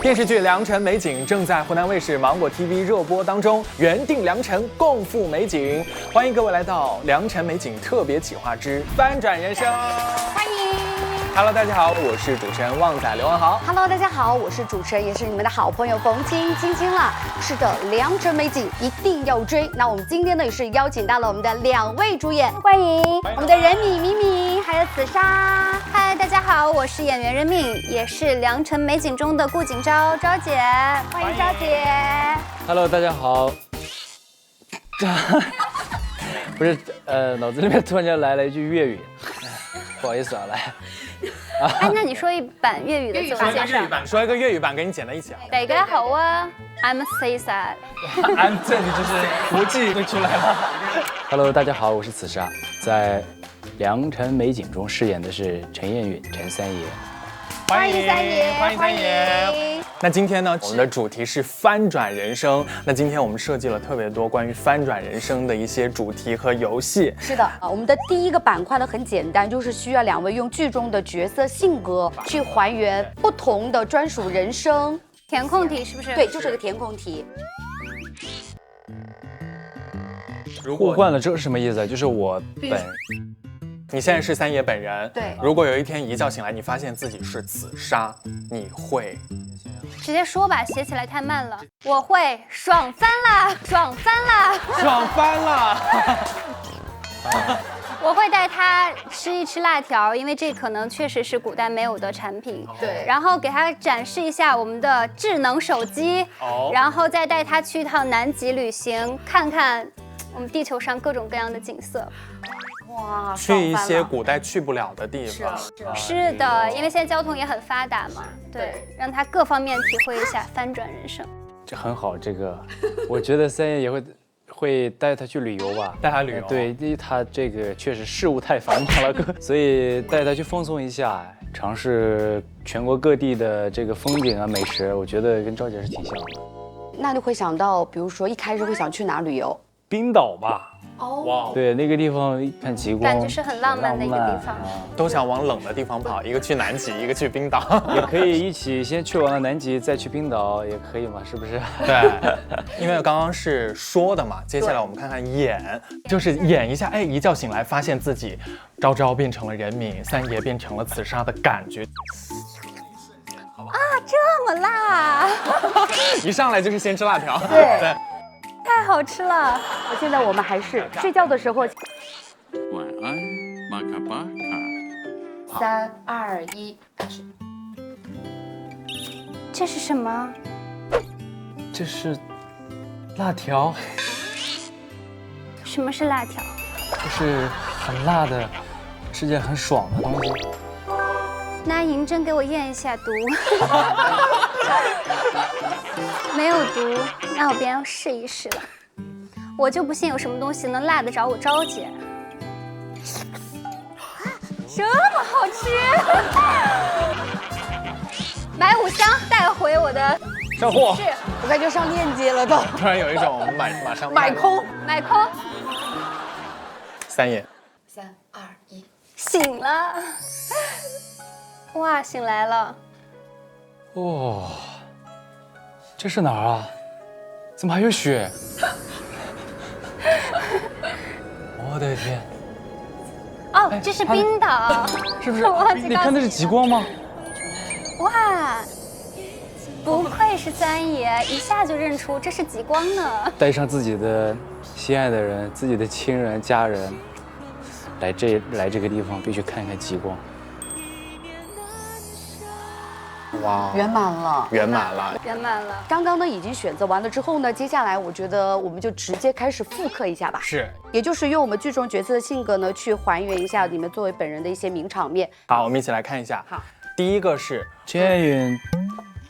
电视剧《良辰美景》正在湖南卫视芒果 TV 热播当中，缘定良辰，共赴美景。欢迎各位来到《良辰美景》特别企划之翻转人生，欢迎。Hello， 大家好，我是主持人旺仔刘文豪。Hello， 大家好，我是主持人，也是你们的好朋友冯晶晶啦。是的，良辰美景一定要追。那我们今天呢也是邀请到了我们的2位主演，欢迎我们的任敏、敏敏，还有紫砂。嗨，大家好，我是演员任敏，也是《良辰美景》中的顾景昭昭姐，欢迎昭姐。Hello， 大家好。不是，脑子里面突然间来了一句粤语，不好意思啊，来。哎，那你说一版粤语的自我介绍。说一个粤语版，跟你剪在一起啊。大家好啊 ，I'm Cesar。这里就是福记就出来了。Hello， 大家好，我是紫砂，在《良辰美景》中饰演的是陈彦允，陈三爷。欢迎三爷，欢迎三爷。那今天呢，我们的主题是翻转人生。那今天我们设计了特别多关于翻转人生的一些主题和游戏。是的，我们的第一个板块呢很简单，就是需要2位用剧中的角色性格去还原不同的专属人生。填空题是不是？对，就是个填空题。互换了，这是什么意思？就是我你现在是三爷本人，对。如果有一天一觉醒来，你发现自己是紫砂，你会直接说吧，写起来太慢了。我会爽翻啦，爽翻啦，爽翻了。我会带他吃一吃辣条，因为这可能确实是古代没有的产品。对。然后给他展示一下我们的智能手机，然后再带他去一趟南极旅行，看看我们地球上各种各样的景色。哇，去一些古代去不了的地方。是的，因为现在交通也很发达嘛，对，让他各方面体会一下翻转人生。这很好，这个我觉得三爷也会带他去旅游吧，带他旅游。对，因为他这个确实事务太繁忙了，所以带他去放松一下，尝试全国各地的这个风景啊、美食，我觉得跟赵姐是挺像的。那你会想到，比如说一开始会想去哪旅游？冰岛吧。哦，对，那个地方看极光，感觉是很浪漫的一个地方。都想往冷的地方跑，一个去南极，一个去冰岛。也可以一起先去完了南极，再去冰岛，也可以嘛，是不是？对，因为刚刚是说的嘛，接下来我们看看演，就是演一下，哎，一觉醒来发现自己昭昭变成了任敏，三爷变成了紫砂的感觉。啊，这么辣！一上来就是先吃辣条。对。太好吃了！现在我们还是睡觉的时候。晚安，马卡巴卡。3、2、1，开始。这是什么？这是辣条。什么是辣条？就是很辣的，吃起来很爽的东西。拿银针给我验一下毒。没有毒，那我便要试一试了。我就不信有什么东西能辣得着我昭姐。这么好吃！买5箱带回我的上货。我感觉上链接了都。突然有一种马上买空。三爷。3、2、1，醒了。哇，醒来了。哦，这是哪儿啊？怎么还有雪？我的天！哦，这是冰岛，是不是？你看那是极光吗？哇，不愧是三爷，一下就认出这是极光呢。带上自己的心爱的人、自己的亲人、家人，来这个地方，必须看看极光。哇，圆满了。圆满了。刚刚呢已经选择完了之后呢，接下来我觉得我们就直接开始复刻一下吧。是，也就是用我们剧中角色的性格呢，去还原一下你们作为本人的一些名场面。好，我们一起来看一下。好，第一个是陈彦允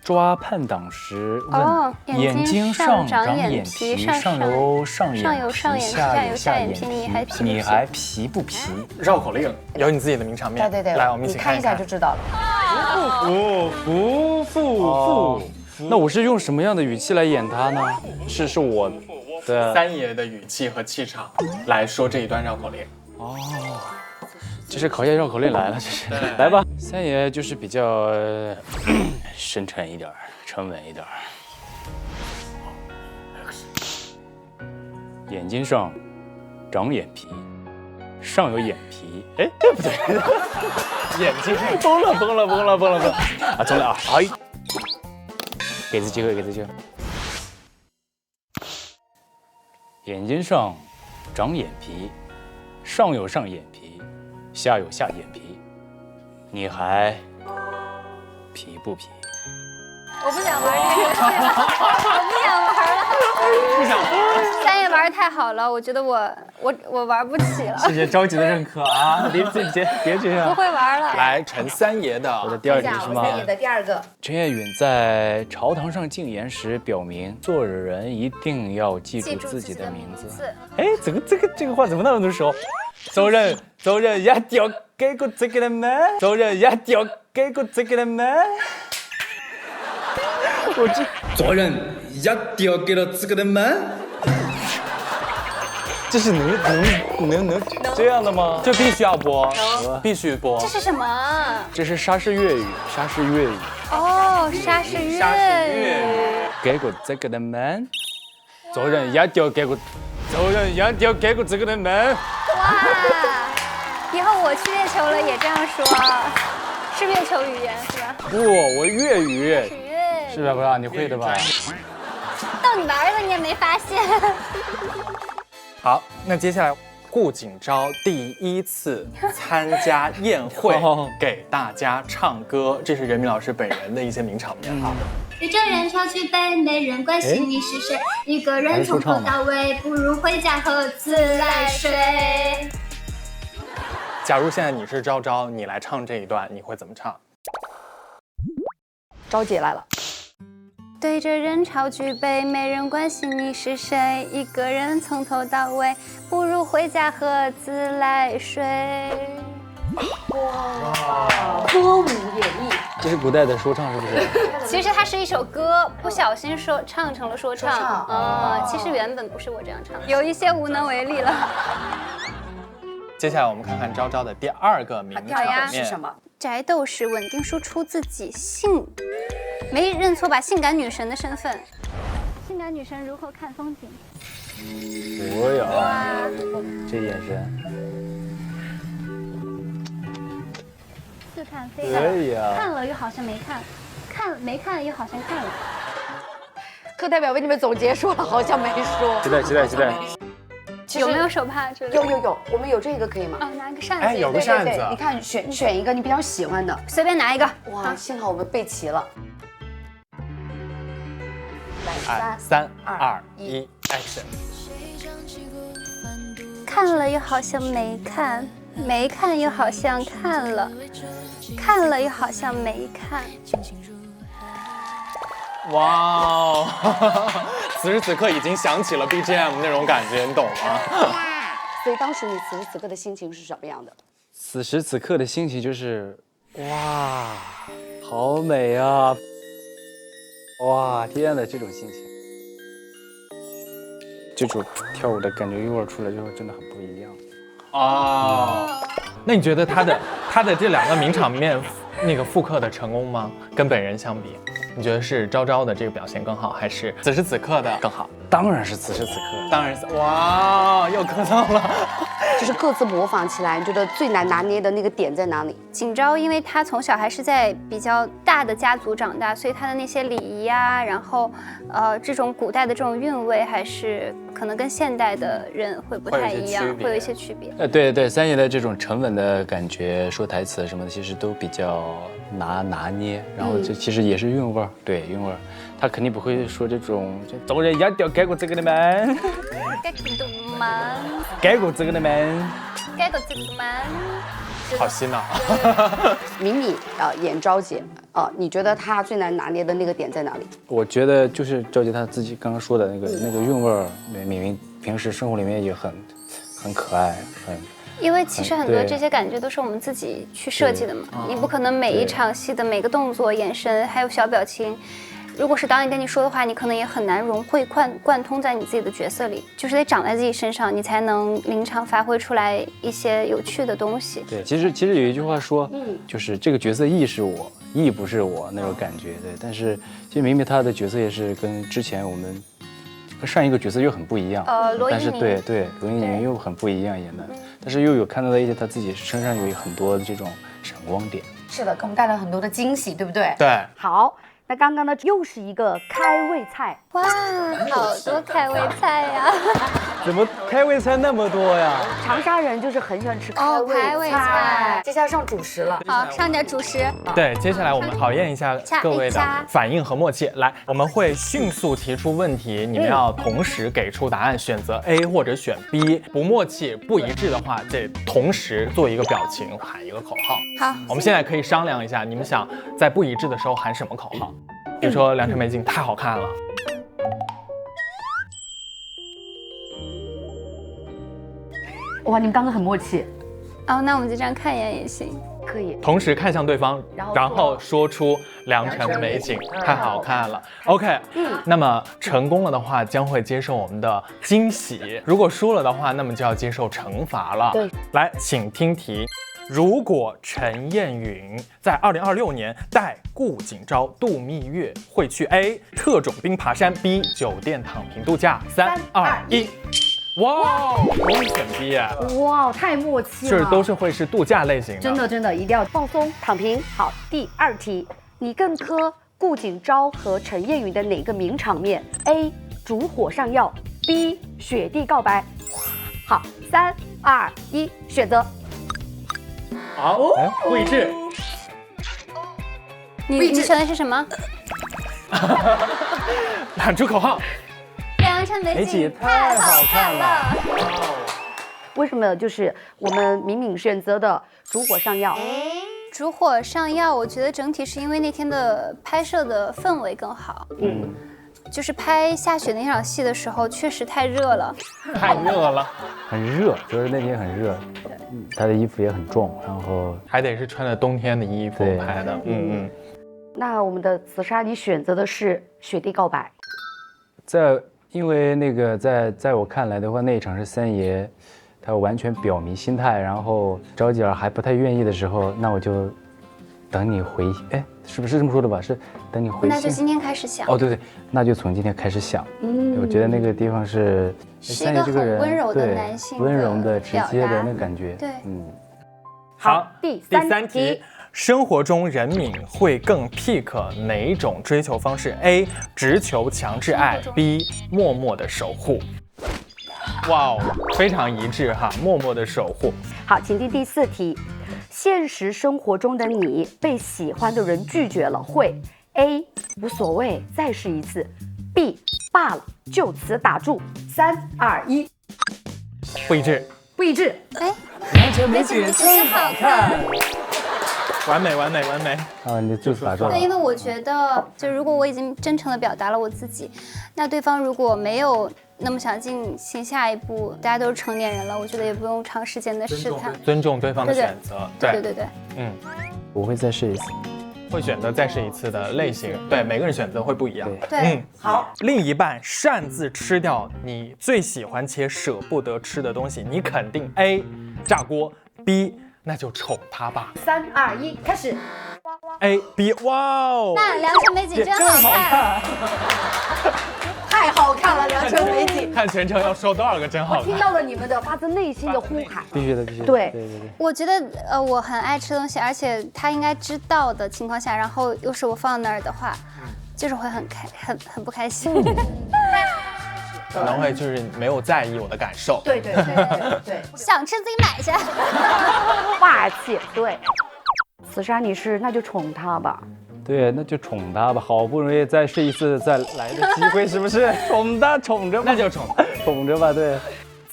抓叛党时哦，问眼睛上长眼皮，上有上眼皮，下有下眼皮，你还皮不皮？绕口令，有你自己的名场面。对，来，我们一起看一下就知道了。福。那我是用什么样的语气来演他呢？是我的三爷的语气和气场来说这一段绕口令。哦，这是考验绕口令来了，这是来吧。三爷就是比较深沉一点，沉稳一点。眼睛上长眼皮，上有眼皮。哎，不对，眼睛崩了啊！重来啊！哎，给次机会，给次机会。眼睛上长眼皮，上有上眼皮，下有下眼皮，你还皮不皮？我不想玩这个游戏了，我不想玩了。不想玩。三爷玩的太好了，我觉得我玩不起了，谢谢着急的认可啊！别这样。不会玩了。来，陈三爷的，我的第二题是吗？三爷的第二个。陈月允在朝堂上进言时表明，做人一定要记住自己的名字。哎，这个话怎么那么多熟？做人一定要给过自己的名，做人一定要给过自己的名。做人一定要给了自己的名。这是能这样的吗？这必须要播，必须播这。是什么？这是沙市粤语，沙市粤语。哦，沙市粤语。给过自己的名，做人一定要给过，做人一定要给过自己的名。哇！以后我去月球了也这样说，是月球语言是吧？不，我粤语是粤语。是吧？不是你会的吧？逗你玩的你也没发现。好，那接下来顾景昭第一次参加宴会，给大家唱歌，这是任敏老师本人的一些名场面哈。对着人潮去北，没人关心你是谁，一个人从头到尾，不如回家喝自来水。假如现在你是昭昭，你来唱这一段，你会怎么唱？昭姐来了。对着人潮举杯，没人关心你是谁，一个人从头到尾，不如回家喝自来水。歌舞演绎，这是古代的说唱是不是？其实它是一首歌，不小心唱成了说唱。其实原本不是我这样唱，有一些无能为力了。接下来我们看看昭昭的第二个名场面是什么？宅斗士稳定输出自己没认错吧？性感女神的身份。性感女神如何看风景？我呀，这眼神。似看非可以啊。看了又好像没看，没看又好像看了。课代表为你们总结说了，好像没说。期待。有没有手帕之类的？有，我们有这个可以吗？拿个扇子。哎，有个扇子。你看，选一个你比较喜欢的，随便拿一个。哇，幸好我们备齐了。来，3、2、1 ，Action！ 看了又好像没看，没看又好像看了，看了又好像没看。哇哦！此时此刻已经想起了 BGM 那种感觉，你懂吗？所以当时你此时此刻的心情是什么样的？此时此刻的心情就是，哇，好美啊！哇，天呐，这种心情，这种跳舞的感觉一会儿出来之后，真的很不一样。哦，那你觉得他的这两个名场面那个复刻的成功吗？跟本人相比？你觉得是昭昭的这个表现更好，还是此时此刻的更好？当然是此时此刻，当然是。哇，又磕到了。就是各自模仿起来，你觉得最难拿捏的那个点在哪里？景昭，因为他从小还是在比较大的家族长大，所以他的那些礼仪啊，然后这种古代的这种韵味，还是可能跟现代的人会不太一样，会有一些区别。对，三爷的这种沉稳的感觉，说台词什么的，其实都比较拿捏，然后这其实也是韵味儿，对韵味儿。他肯定不会说这种做人一定要改过这个的门，改过这个门，改过这个的门，改过这个门，好洗脑。敏敏演昭姐你觉得她最难拿捏的那个点在哪里？我觉得就是昭姐她自己刚刚说的那个韵味儿，敏敏平时生活里面也很可爱，因为其实很多这些感觉都是我们自己去设计的嘛，你不可能每一场戏的每个动作、眼神还有小表情。如果是导演跟你说的话，你可能也很难融会贯通在你自己的角色里，就是得长在自己身上，你才能临场发挥出来一些有趣的东西。对，其实有一句话说，就是这个角色亦是我，亦不是我那种感觉，对。但是其实明明她的角色也是跟之前我们和上一个角色又很不一样，但是对罗一宁又很不一样演的，但是又有看到了一些她自己身上有很多的这种闪光点。是的，给我们带来很多的惊喜，对不对？对。好，那刚刚呢又是一个开胃菜，哇，好多开胃菜呀！怎么开胃菜那么多呀？长沙人就是很喜欢吃开胃菜。接下来上主食了，好，上点主食。对，接下来我们考验一下各位的反应和默契。来，我们会迅速提出问题，你们要同时给出答案，选择 A 或者选 B。不默契、不一致的话，得同时做一个表情，喊一个口号。好，我们现在可以商量一下，你们想在不一致的时候喊什么口号？比如说《良辰美景》太好看了。哇，你们刚刚很默契，哦，那我们就这样看一眼也行。可以。同时看向对方，然后说出“良辰美景”太好看了。OK，那么成功了的话，将会接受我们的惊喜；如果输了的话，那么就要接受惩罚了。对，来，请听题。如果陈燕允在2026年带顾景昭度蜜月，会去 A 特种兵爬山 ，B 酒店躺平度假。3、2、1。哇，我会选 B 啊！哇，太默契了，就是都是会是度假类型的。真的一定要放松躺平。好，第2题，你更磕顾景昭和陈燕允的哪个名场面 ？A 烛火上药 ，B 雪地告白。好，3、2、1，选择。好，不一致。你选的是什么？喊出口号。良辰美景太好看了。为什么就是我们敏敏选择的烛火上药？烛火上药，我觉得整体是因为那天的拍摄的氛围更好。就是拍下雪那场戏的时候，确实太热了。太热了，很热，就是那天很热。他的衣服也很重，然后还得是穿着冬天的衣服拍的。那我们的紫砂，你选择的是雪地告白。因为那个在我看来的话，那一场是三爷，他完全表明心态，然后招吉儿还不太愿意的时候，那我就等你回，哎，是不是这么说的吧？是等你回信。那就今天开始想。哦，对，那就从今天开始想。我觉得那个地方是一个很温柔的男性，温柔的、直接的那感觉。对，好，第3题。生活中人民会更 pick 哪一种追求方式 ？A 直球强制爱 ，B 默默的守护。哇哦，非常一致哈，默默的守护。好，请听第4题。现实生活中的你被喜欢的人拒绝了，会 A 无所谓，再试一次 ，B 罢了，就此打住。3、2、1，不一致，不一致。哎，良辰美景真好看。完美。啊，你就打住了。对，因为我觉得，就如果我已经真诚地表达了我自己，那对方如果没有那么想进行下一步，大家都是成年人了，我觉得也不用长时间的试探，尊重对方的选择。对，我会再试一次。会选择再试一次的类型，对，每个人选择会不一样。对，好。另一半擅自吃掉你最喜欢且舍不得吃的东西，你肯定 A 炸锅 ，B 那就宠他吧。3、2、1，开始。A、B， 哇哦！那良辰美景真好看，太好看了，良辰美景。看全程要说多少个真好看。我听到了你们的发自内心的呼喊。必须的。对。我觉得我很爱吃东西，而且他应该知道的情况下，然后又是我放那儿的话，就是会很不开心。可能会就是没有在意我的感受。对，想吃自己买去。霸气，对。紫砂女士，那就宠他吧。对，那就宠他吧，好不容易再试一次再来的机会，是不是？宠着吧，那就宠着吧，对。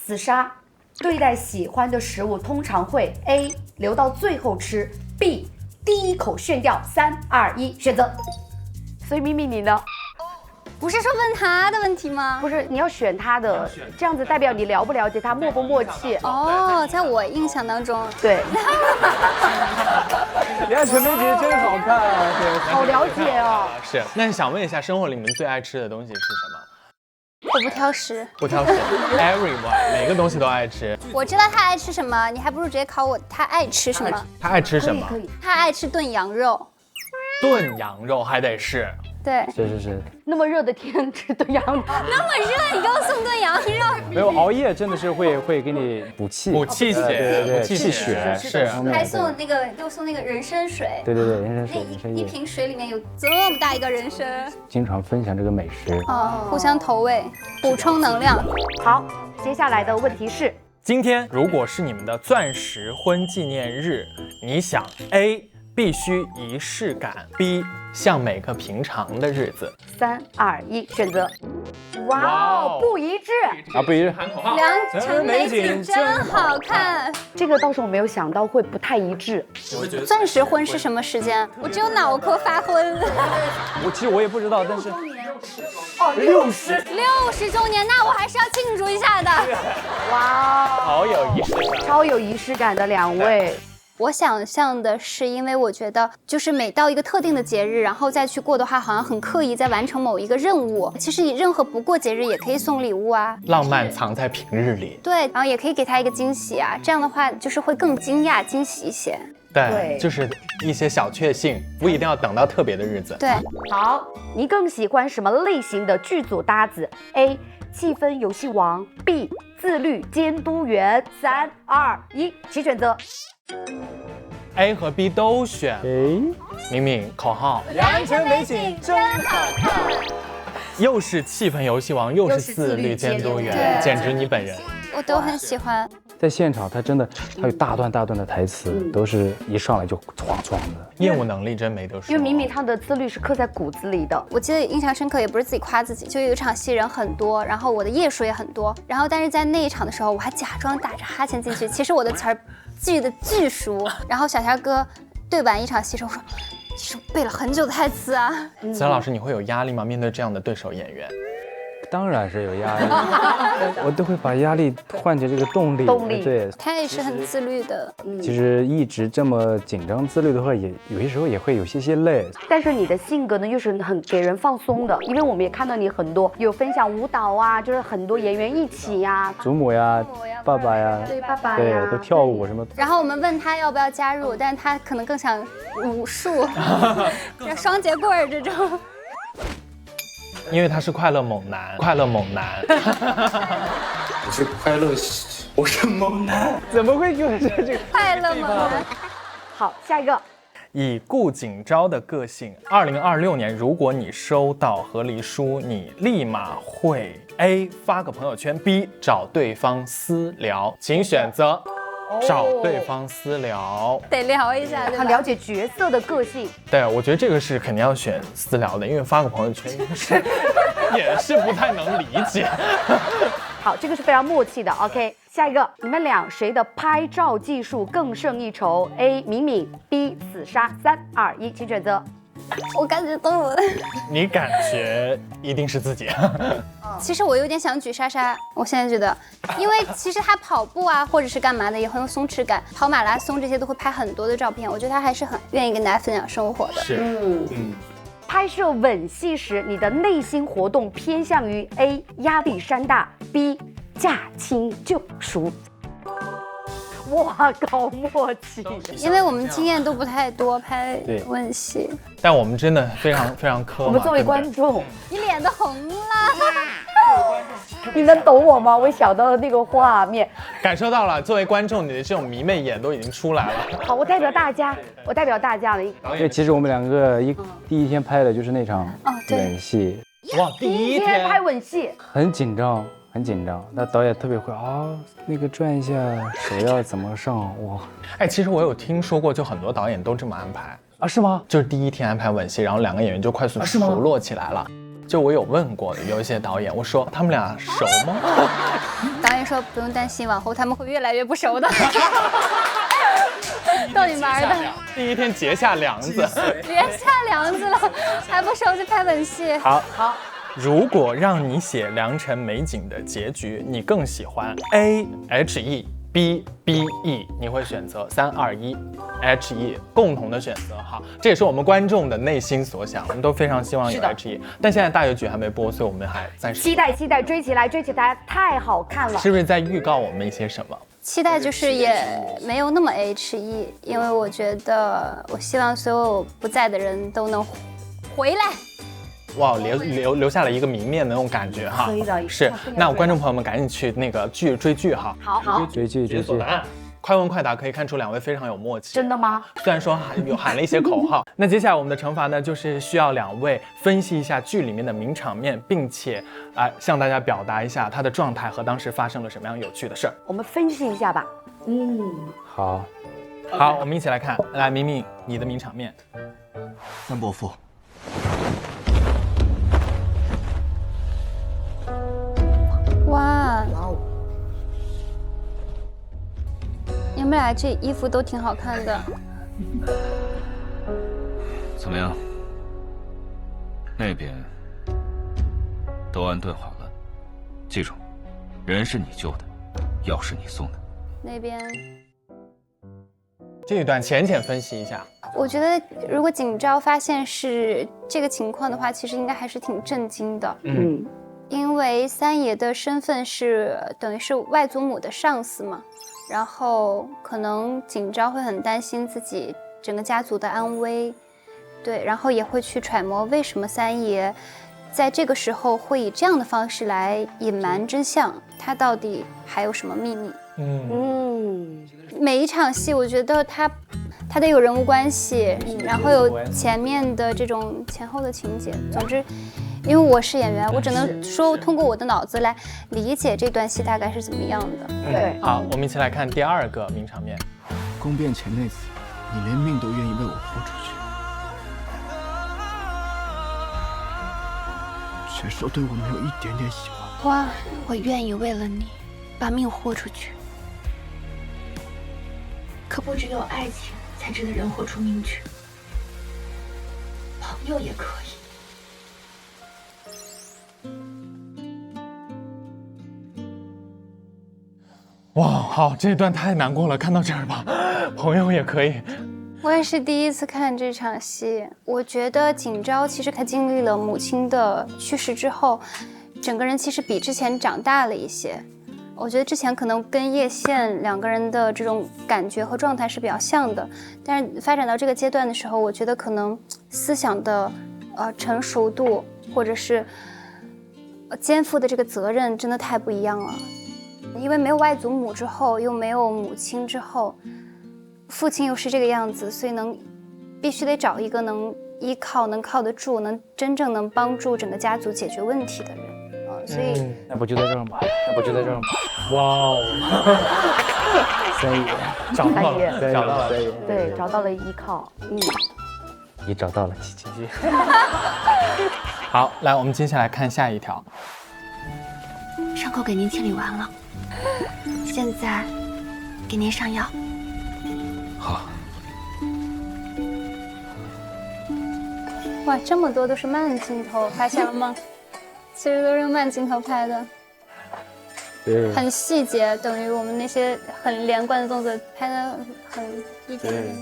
紫砂对待喜欢的食物通常会 A 留到最后吃 ，B 第一口炫掉。3、2、1，选择。所以咪咪你呢？不是说问他的问题吗？不是，你要选他的，这样子代表你了不了解他，默不默契。哦，在我印象当中，对。良辰美景真好看啊！好了解哦。是，那想问一下，生活里你们最爱吃的东西是什么？我不挑食。不挑食 ，everyone 每个东西都爱吃。我知道他爱吃什么，你还不如直接考我他爱吃什么。他爱吃什么？可以。他爱吃炖羊肉。炖羊肉还得是。对，是，那么热的天吃炖羊肉，那么热，你给我送炖羊肉？没有熬夜真的是会给你补气血，对，气血是。还送那个给我送那个人参水，对，人参水，那一瓶水里面有这么大一个人参。经常分享这个美食，互相投喂，补充能量。好，接下来的问题是，今天如果是你们的钻石婚纪念日，你想 A 必须仪式感 ，B 像每个平常的日子。3、2、1，选择。哇哦，不一致啊，不一致。良辰美景真好看。这个倒是我没有想到会不太一致。钻石婚是什么时间？我只有脑壳发昏。其实我也不知道，但是60周年，那我还是要庆祝一下的。哇，好有仪式感，超有仪式感的2位。我想象的是，因为我觉得就是每到一个特定的节日，然后再去过的话，好像很刻意在完成某一个任务。其实你任何不过节日也可以送礼物啊，浪漫藏在平日里。对，然后也可以给他一个惊喜啊，这样的话就是会更惊讶、惊喜一些。对，就是一些小确幸，不一定要等到特别的日子。对，好，你更喜欢什么类型的剧组搭子 ？A. 气氛游戏王 ，B. 自律监督员。3、2、1，请选择。A 和 B 都选。明明口号，良辰美景真好看。又是气氛游戏王，又是自律监督员，简直你本人。我都很喜欢。在现场，他有大段的台词，都是一上来就哐哐的，业务能力真没得说。因为明明他的自律是刻在骨子里的。我记得印象深刻，也不是自己夸自己，就有一场戏人很多，然后我的页数也很多，然后但是在那一场的时候，我还假装打着哈欠进去，其实我的词儿记得巨熟。然后小田哥对完一场戏之后说，其实背了很久的台词啊。子然老师，你会有压力吗？面对这样的对手演员？当然是有压力，我都会把压力换成这个动力。对，他也是很自律的。其实一直这么紧张自律的话，也有些时候也会有些累。但是你的性格呢，又是很给人放松的，因为我们也看到你很多有分享舞蹈啊，就是很多演员一起呀，祖母呀、爸爸呀，对爸爸呀，对，都跳舞什么。然后我们问他要不要加入，但是他可能更想武术，双节棍儿这种。因为他是快乐猛男，我是快乐，我是猛男，怎么会有这个快乐猛男？好，下一个。以顾景昭的个性，2026年如果你收到和离书，你立马会 A 发个朋友圈 ，B 找对方私聊，请选择。找对方私聊，得聊一下，对吧？他了解角色的个性。对，我觉得这个是肯定要选私聊的，因为发个朋友圈也是不太能理解。好，这个是非常默契的。OK， 下一个，你们俩谁的拍照技术更胜一筹 ？A. 敏敏 ，B. 死莎。3、2、1，请选择。我感觉都有。你感觉一定是自己。其实我有点想举莎莎，我现在觉得，因为其实她跑步啊，或者是干嘛的，也很有松弛感，跑马拉松这些都会拍很多的照片，我觉得她还是很愿意跟大家分享生活的。是，拍摄吻戏时，你的内心活动偏向于 A. 压力山大 ，B. 驾轻就熟。哇，高默契！因为我们经验都不太多，拍吻戏。但我们真的非常磕。我们作为观众，你脸都红了。你能懂我吗？我想到了那个画面，感受到了。作为观众，你的这种迷妹眼都已经出来了。好，我代表大家的。因为其实我们两个第一天拍的就是那场吻戏。哇，第一天拍吻戏，很紧张。那导演特别会啊，那个转一下手要怎么上哇？哎，其实我有听说过，就很多导演都这么安排啊？是吗？就是第一天安排吻戏，然后2个演员就快速熟络起来了。就我有问过有一些导演，我说他们俩熟吗？导演说不用担心，往后他们会越来越不熟的。逗你玩的。第一天结下梁子，结下梁子了，还不熟就拍吻戏。好。如果让你写良辰美景的结局，你更喜欢 A HE B BE， 你会选择3、2、1 HE， 共同的选择。好，这也是我们观众的内心所想，我们都非常希望有 HE， 但现在大结局还没播，所以我们还暂时期待，追起来，太好看了。是不是在预告我们一些什么？期待就是也没有那么 HE，因为我觉得我希望所有不在的人都能回来。哇，留下了一个谜面的那种感觉哈。是，那观众朋友们赶紧去那个追剧哈。好，追剧。答案。快问快答可以看出两位非常有默契。真的吗？虽然说喊了一些口号。那接下来我们的惩罚呢，就是需要两位分析一下剧里面的名场面，并且向大家表达一下他的状态和当时发生了什么样有趣的事儿。我们分析一下吧。好，好，我们一起来看。来，明明，你的名场面。三伯父。哇！你们俩这衣服都挺好看的。怎么样？那边都安顿好了，记住，人是你救的，药是你送的。那边，这一段浅分析一下。我觉得如果景昭发现是这个情况的话，其实应该还是挺震惊的。因为三爷的身份是等于是外祖母的上司嘛，然后可能景昭会很担心自己整个家族的安危，对，然后也会去揣摩为什么三爷在这个时候会以这样的方式来隐瞒真相，他到底还有什么秘密？每一场戏我觉得他得有人物关系，然后有前面的这种前后的情节，总之。因为我是演员，我只能说通过我的脑子来理解这段戏大概是怎么样的。对，好，我们一起来看第二个名场面。宫变前那次，你连命都愿意为我豁出去，却说对我没有一点点喜欢。哇，我愿意为了你把命豁出去，可不只有爱情才值得人豁出命去，朋友也可以。哇，好，这一段太难过了，看到这儿吧，朋友也可以。我也是第一次看这场戏，我觉得景昭其实他经历了母亲的去世之后，整个人其实比之前长大了一些。我觉得之前可能跟叶宪两个人的这种感觉和状态是比较像的，但是发展到这个阶段的时候，我觉得可能思想的成熟度或者是肩负的这个责任真的太不一样了。因为没有外祖母之后，又没有母亲之后，父亲又是这个样子，所以必须得找一个能依靠、能靠得住、真正能帮助整个家族解决问题的人所以那不就在这儿吗？哇哦，三爷找到了，对，找到了依靠。你找到了，琪琪。好，来，我们接下来看下一条。伤口给您清理完了，现在给您上药。好。哇，这么多都是慢镜头，发现了吗？其实都是用慢镜头拍的，对，很细节，等于我们那些很连贯的动作拍的很一点点。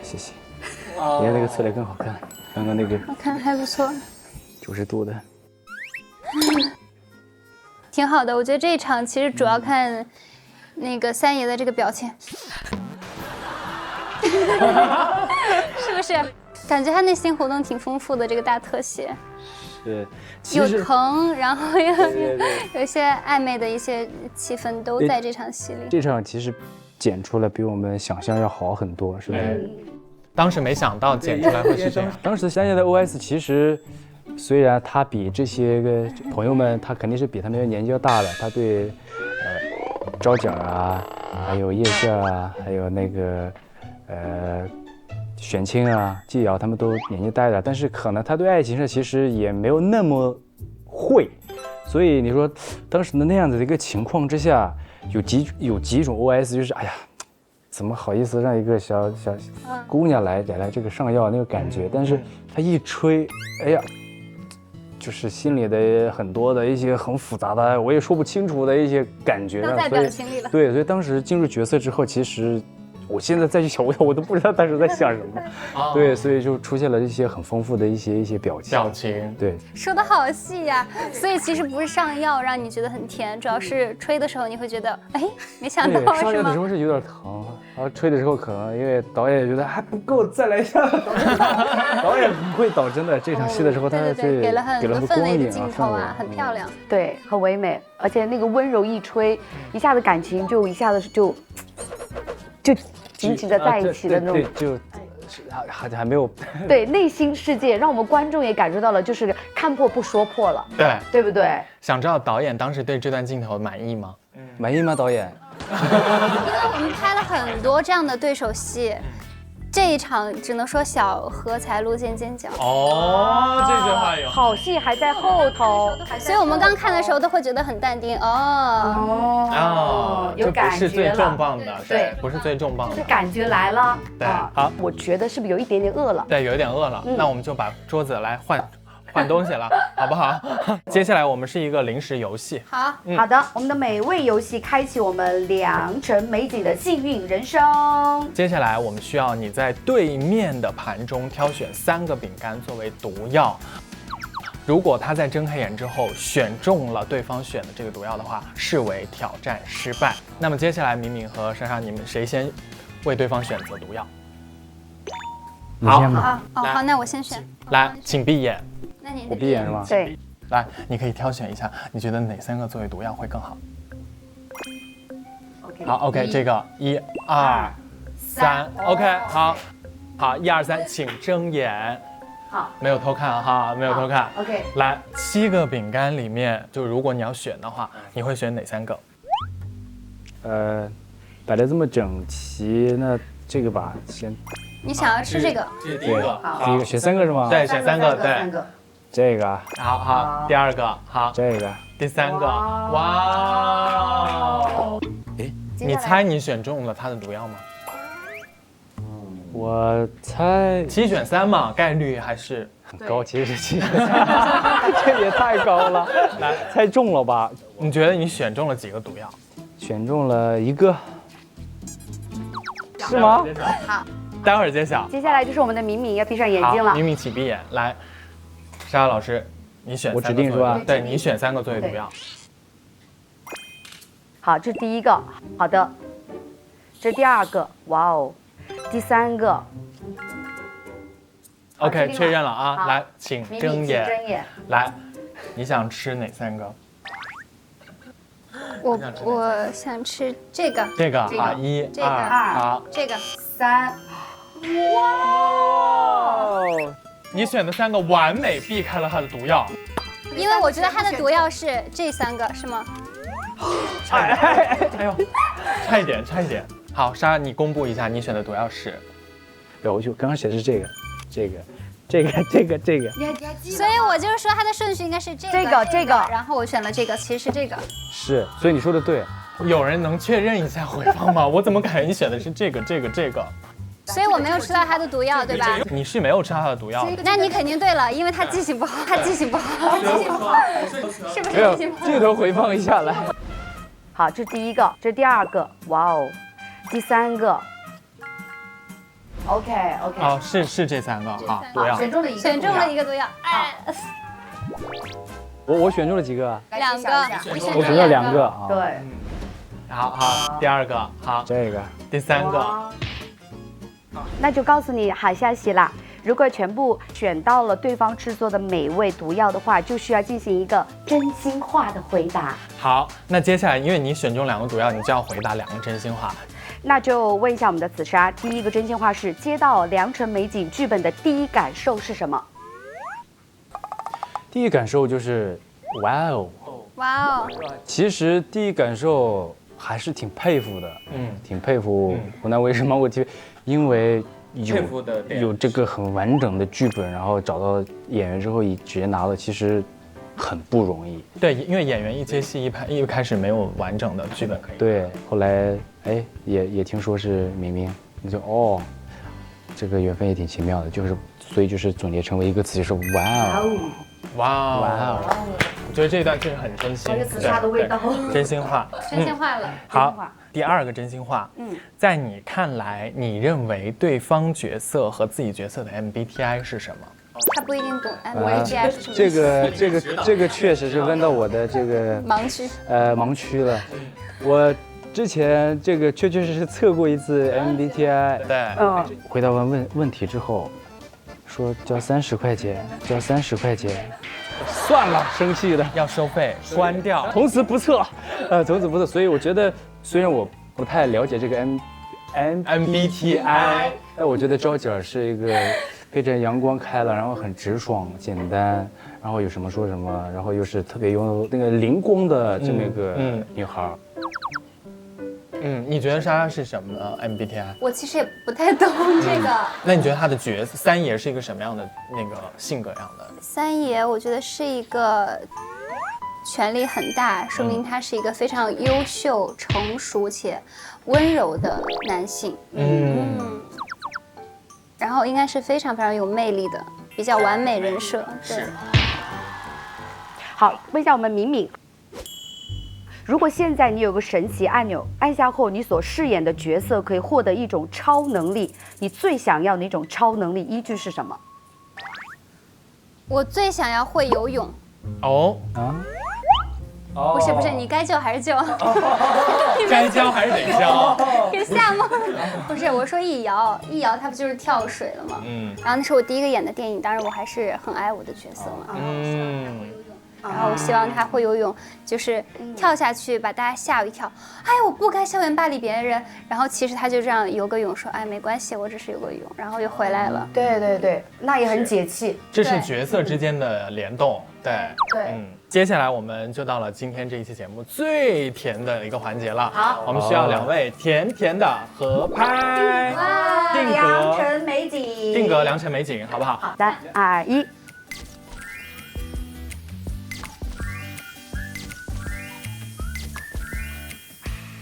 谢谢。你看那个侧脸更好看，刚刚那个我看还不错，90度的，挺好的。我觉得这一场其实主要看那个三爷的这个表情，是不是？感觉他内心活动挺丰富的，这个大特写。是，有疼，然后又有一些暧昧的一些气氛都在这场戏里。这场其实剪出来比我们想象要好很多，是吧？当时没想到剪出来会是这样。当时三爷的 OS 其实，虽然他比这些个朋友们，他肯定是比他们年纪要大的，他对昭奖啊，还有叶县啊，还有那个玄清啊、季瑶他们都年纪大了，但是可能他对爱情上其实也没有那么会，所以你说当时的那样子的一个情况之下，有几种 OS 就是哎呀。怎么好意思让一个小姑娘来这个上药那个感觉？但是她一吹，哎呀，就是心里的很多的一些很复杂的，我也说不清楚的一些感觉。都在表情里了。对，所以当时进入角色之后，其实我现在再去想，我都不知道当时在想什么。对，所以就出现了一些很丰富的一些表情。对，说的好细呀，所以其实不是上药让你觉得很甜，主要是吹的时候你会觉得，哎，没想到上是吗？药的时候是有点疼，然后吹的时候可能因为导演也觉得还不够，再来一下。导演很会导，真的这场戏的时候，他对给了很多氛围的镜头啊，很漂亮。对，很唯美，而且那个温柔一吹，一下子感情就一下子就紧紧的在一起的那种，对，就还没有对内心世界，让我们观众也感受到了，就是看破不说破了，对不对？想知道导演当时对这段镜头满意吗？满意吗，导演？因为我们拍了很多这样的对手戏。这一场只能说小荷才露尖尖角哦，这句话有好戏还在后头，所以我们刚看的时候都会觉得很淡定有感觉了，这不是最重磅的，对，不是最重磅的，感觉来了，对，好，我觉得是不是有一点点饿了？对，有一点饿了，那我们就把桌子来换东西了，好不好？接下来我们是一个零食游戏。好，好的，我们的美味游戏开启我们良辰美景的幸运人生。接下来我们需要你在对面的盘中挑选3个饼干作为毒药。如果他在睁开眼之后选中了对方选的这个毒药的话，视为挑战失败。那么接下来敏敏和莎莎，你们谁先为对方选择毒药？好，那我先选。来，请闭眼。那你我闭眼是吗？对。来，你可以挑选一下，你觉得哪3个作为毒药会更好？好 ，OK， 这个1、2、3 ，OK， 好，1、2、3，请睁眼。好，没有偷看哈，没有偷看。OK， 来，7个饼干里面，就如果你要选的话，你会选哪3个？摆得这么整齐，那这个吧，先。你想要吃这个？这是第一个，第一个选3个是吗？对，选3个，对。这个。好，第2个，好。这个。第3个，哇！哎，你猜你选中了他的毒药吗？我猜7选3嘛，概率还是很高，其实是7选3，这也太高了。来，猜中了吧？你觉得你选中了几个毒药？选中了1个，是吗？好，待会儿揭晓。接下来就是我们的敏敏要闭上眼睛了。敏敏，请闭眼。来，莎莎老师，你选。我指定是吧？对，你选3个作为毒药。好，这是第1个，好的。这是第2个，哇哦。第3个 ，OK， 确认了啊！来，请睁眼。睁眼。来，你想吃哪3个？我想吃这个。这个啊，1、2，好，这个3。哇！你选的3个完美避开了他的毒药。因为我觉得他的毒药是这3个，是吗？哎呦，差一点，差一点。好，莎，你公布一下你选的毒药是。对，我就刚刚写的是这个。所以我就是说他的顺序应该是这个，然后我选了这个，其实是这个。是，所以你说的对。有人能确认一下回放吗？我怎么感觉你选的是这个？所以我没有吃到他的毒药，对吧？你是没有吃到他的毒药。那你肯定对了，因为他记性不好，是不是记性不好？没有，镜头回放一下来。好，这是第1个，这是第2个，哇哦，第3个。OK。哦，是这3个啊，毒药。选中了一个毒药。我选中了几个？2个。我选中了2个啊。对。好，第2个，好，这个，第3个。那就告诉你好消息啦！如果全部选到了对方制作的美味毒药的话，就需要进行一个真心话的回答。好，那接下来因为你选中2个毒药，你就要回答2个真心话。那就问一下我们的紫砂，第1个真心话是接到《良辰美景》剧本的第一感受是什么？第一感受就是哇哦。其实第一感受还是挺佩服的，挺佩服湖南卫视芒果 TV， 因为有这个很完整的剧本，然后找到演员之后直接拿了，其实很不容易。对，因为演员一接戏一开始没有完整的剧本可以。对，后来也听说是明明，你就这个缘分也挺奇妙的，所以总结成为一个词就是哇哦。我觉得这一段确实很真心，有紫砂的味道，真心话，真心话了。好，第2个真心话，在你看来，你认为对方角色和自己角色的 MBTI 是什么？他不一定懂 MBTI 是什么。这个确实是问到我的这个盲区了。我之前这个确实测过一次 MBTI， 对，回答完问题之后，说交30块钱，算了，生气的要收费，关掉，从此不测，从此不测。所以我觉得，虽然我不太了解这个 MBTI， 但我觉得招姐是一个非常阳光开朗，然后很直爽、简单，然后有什么说什么，然后又是特别有那个灵光的这么一个女孩。你觉得莎莎是什么 MBTI？ 我其实也不太懂这个。那你觉得他的角色三爷是一个什么样的那个性格样的？三爷，我觉得是一个权力很大，说明他是一个非常优秀、成熟且温柔的男性。然后应该是非常非常有魅力的，比较完美人设。对。好，问一下我们敏敏。如果现在你有个神奇按钮，按下后你所饰演的角色可以获得一种超能力，你最想要的一种超能力依据是什么？我最想要会游泳。不是，你该救还是救？该教还是得教？给吓吗？不是，我说易遥他不就是跳水了吗？然后那是我第一个演的电影，当然我还是很爱我的角色嘛。然后我希望他会游泳，就是跳下去把大家吓一跳。哎，我不该校园霸凌别人。然后其实他就这样游个泳，说哎没关系，我只是游个泳，然后又回来了。对，那也很解气。这是角色之间的联动。对。接下来我们就到了今天这一期节目最甜的一个环节了。好，我们需要2位甜甜的合拍，良辰美景，定格良辰美景，好不好？好，3、2、1。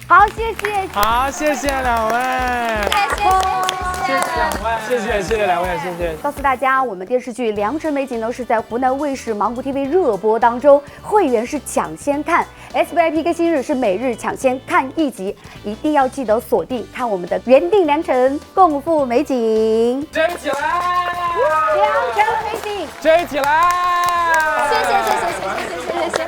好，谢谢。好，谢谢2位，谢谢2位，谢谢。告诉大家，我们电视剧《良辰美景》呢是在湖南卫视芒果 TV 热播当中，会员是抢先看 ，SVIP 更新日是每日抢先看1集，一定要记得锁定看我们的缘定良辰，共赴美景，追起来！良辰美景，追起来！谢谢。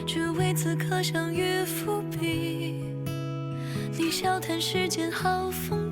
只为此刻相遇伏笔，你笑谈世间好风